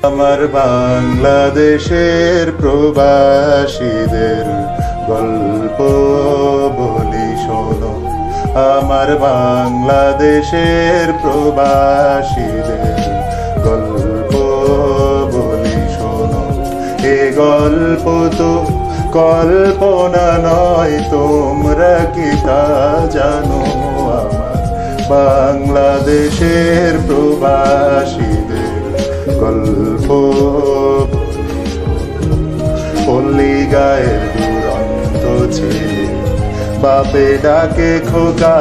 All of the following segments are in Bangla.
আমার বাংলাদেশের প্রবাসীদের গল্প বলি শোনো, আমার বাংলাদেশের প্রবাসীদের গল্প বলি শোনো। এ গল্প তো কল্পনা নয়, তোমরা কি তা জানো? আমার বাংলাদেশের প্রবাসীদের গল্প পল্লী গায়ের দুরন্ত ছেলে বাপে ডাকে খোকা,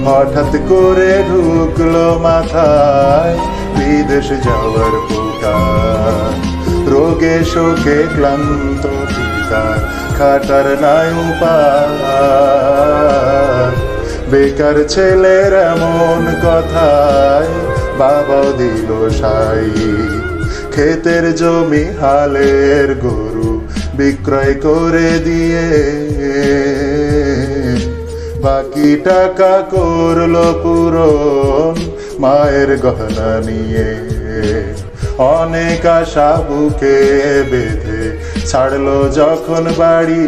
হঠাৎ করে ঢুকলো মাথায় বিদেশ যাওয়ার পোকা। রোগে শোকে ক্লান্ত পিতা খাটার নাই উপায়, বেকার ছেলের এমন কথায় বাবাও দিল সাই। ক্ষেতের জমি হালের গরু বিক্রয় করে দিয়ে বাকি টাকা করলো পূরণ মায়ের গহনা নিয়ে। অনেক আশা বুকে বেঁধে ছাড়লো যখন বাড়ি,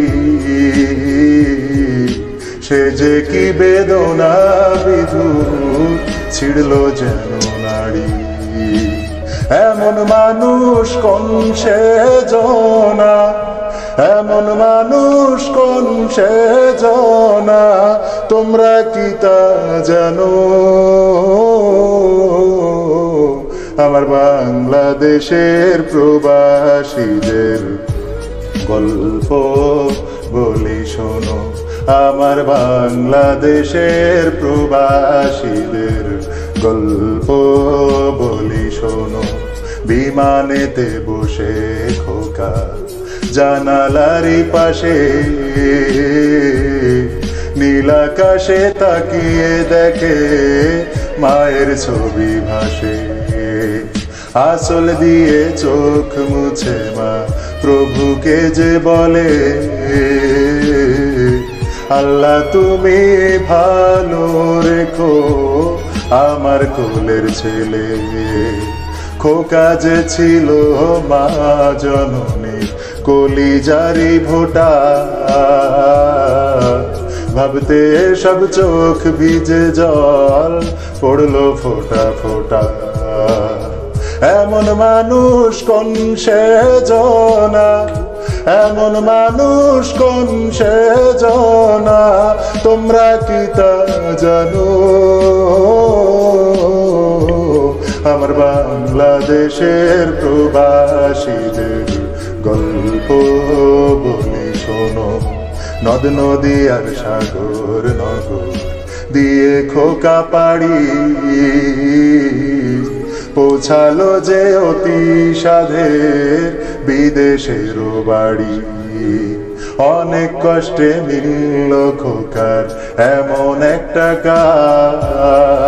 সে যে কি বেদনা বিধুর ছিড়লো যেন নাড়ি। এমন মানুষ কোন সে জনা, এমন মানুষ কোন সে জনা, তোমরা কি তা জানো? আমার বাংলাদেশের প্রবাসীদের গল্প বলি শোনো, আমার বাংলাদেশের প্রবাসীদের গল্প বলি শোনো। বিমানেতে বসে খোকা জানালারি পাশে, নীল আকাশে তাকিয়ে দেখে মায়ের ছবি ভাসে। আঁচল দিয়ে চোখ মুছে মা প্রভুকে যে বলে, আল্লাহ তুমি ভালো রেখো আমার কোলের ছেলে। খোকা যে ছিল মা জননী কলিজারি ভোটা, ভাবতে সব চোখ ভিজে জল পড়লো ফোটা ফোটা। এমন মানুষ কোন সে জনা, এমন মানুষ কোন সে জনা, তোমরা কি তা জানো? আমার বাংলাদেশের প্রবাসীদের গল্প বলি শোনো। নদ নদী আর সাগর নগর দিয়ে খোকা পাড়ি, পৌঁছালো যে অতি সাধের বিদেশের বাড়ি। অনেক কষ্টে মিলল খোকার এমন একটা কাজ,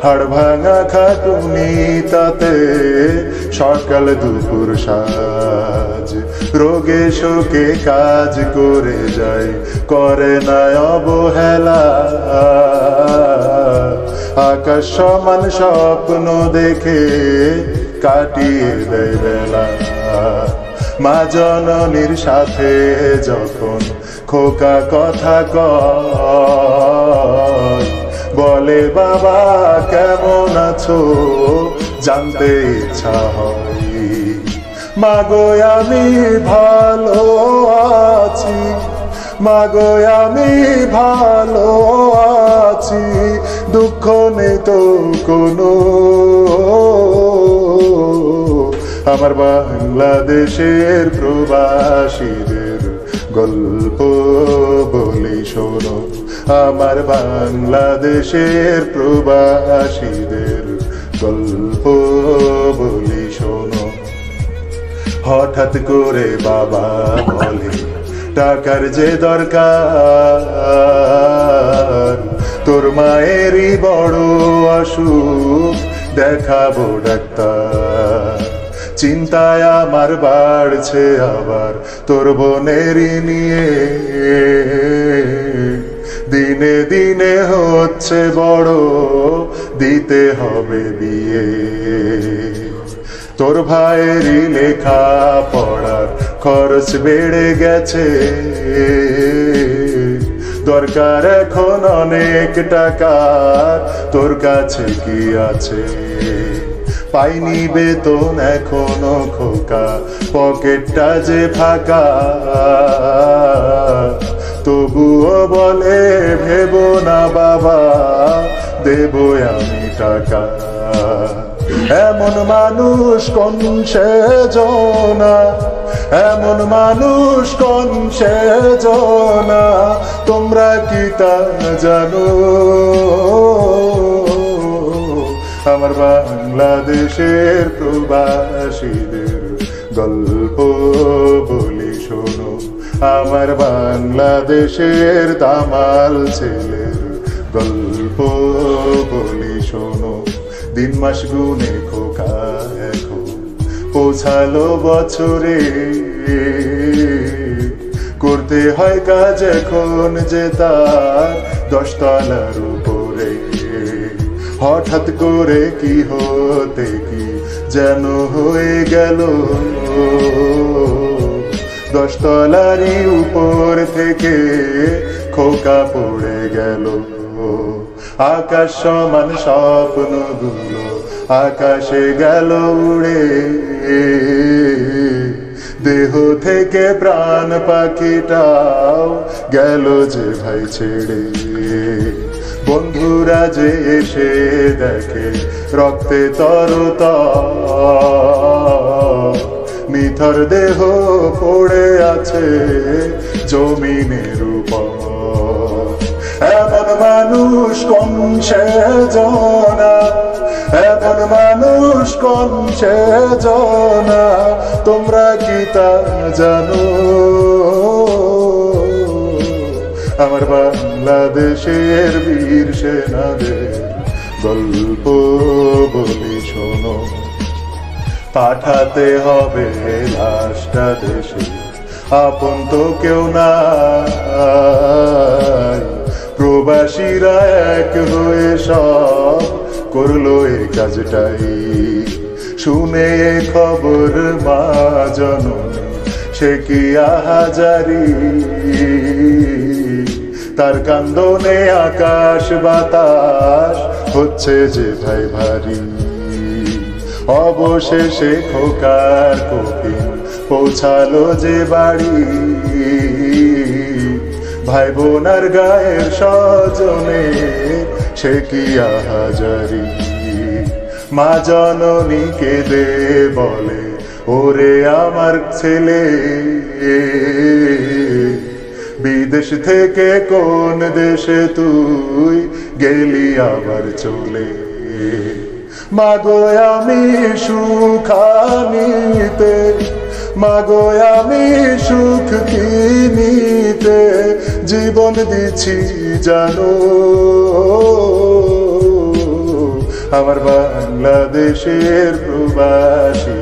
হাড় ভাঙা খাটুনি তাতে সকাল দুপুর সাজ। রোগে শোকে কাজ করে যায়, করে না অবহেলা, আকাশ সমান স্বপ্ন দেখে কাটিয়ে দেয় বেলা। মা জননীর সাথে যখন খোকা কথা কয়, বলে বাবা কেমন আছো জানতে ইচ্ছা হয়। মাগো আমি ভালো আছি, মাগো আমি ভালো আছি, দুঃখ নেই তো কোনো। আমার বাংলাদেশের প্রবাসীদের গল্প বলি শোনো, আমার বাংলাদেশের প্রবাসীদের গল্প বলি শোনো। হঠাৎ করে বাবা বলে টাকার যে দরকার, তোর মায়েরই বড় অসুখ দেখাবো ডাক্তার। চিন্তায় আমার বাড়ছে আবার তোর বোনেরই নিয়ে, দিনে দিনে হচ্ছে বড় দিতে হবে বিয়ে। তোর ভাইয়েরই লেখা পড়ার খরচ বেড়ে গেছে, দরকার এখন অনেক টাকার, তোর কাছে কি আছে? পাইনি বেতন এখনো খোকা, পকেটটা যে ফাঁকা, তবুও বলে ভেবো না বাবা, দেবো আমি টাকা। এমন মানুষ কোন সেজনা, এমন মানুষ কোন সেজনা, তোমরা কি তা জানো? আমার বাংলাদেশের প্রবাসীদের গল্প বলি শোনো, আমার বাংলাদেশের দামাল ছেলের গল্প বলি শোনো। দিন মাস গুনে খোকা এখন পৌঁছালো বছরে, করতে হয় কাজ এখন যে তার 10 তলার উপরে। হঠাৎ করে কি হতে কি যেন হয়ে গেল, 10 তলারই উপর থেকে খোকা পড়ে গেল। আকাশ সমান স্বপ্নগুলো আকাশে গেল উড়ে, দেহ থেকে প্রাণ পাখিটাও গেল যে ভাই ছেড়ে। বন্ধুরা যে এসে দেখে রক্তে তরতর, নিথর দেহ পড়ে আছে জমিনের উপর। এমন মানুষ কোন সেজনা, এমন মানুষ কোন সেজনা, তোমরা কি তা জানো? আমার বাংলাদেশের বীর সেনাদের গল্প বলি শোনো। পাঠাতে হবে লাশটা দেশে, আপন তো কেউ নাই, প্রবাসীরা এক হয়ে সব করলো এই কাজটাই। শুনে এ খবর মা জননী সে কি আহাজারি, তার কান্দনে আকাশ বাতাস হচ্ছে যে ভাই ভারী। অবশেষে খোকার কফিন পৌঁছালো যে বাড়ি, ভাই বোনার গায়ের স্বজনে সে কি আহাজারি। মা জননী কেঁদে বলে ওরে আমার ছেলে, বিদেশ থেকে কোন দেশে তুই গেলি আবার চলে। মাগো আমি সুখানিতে, মাগো আমি সুখ কিনিতে জীবন দিছি জানো। আমার বাংলাদেশের প্রবাসী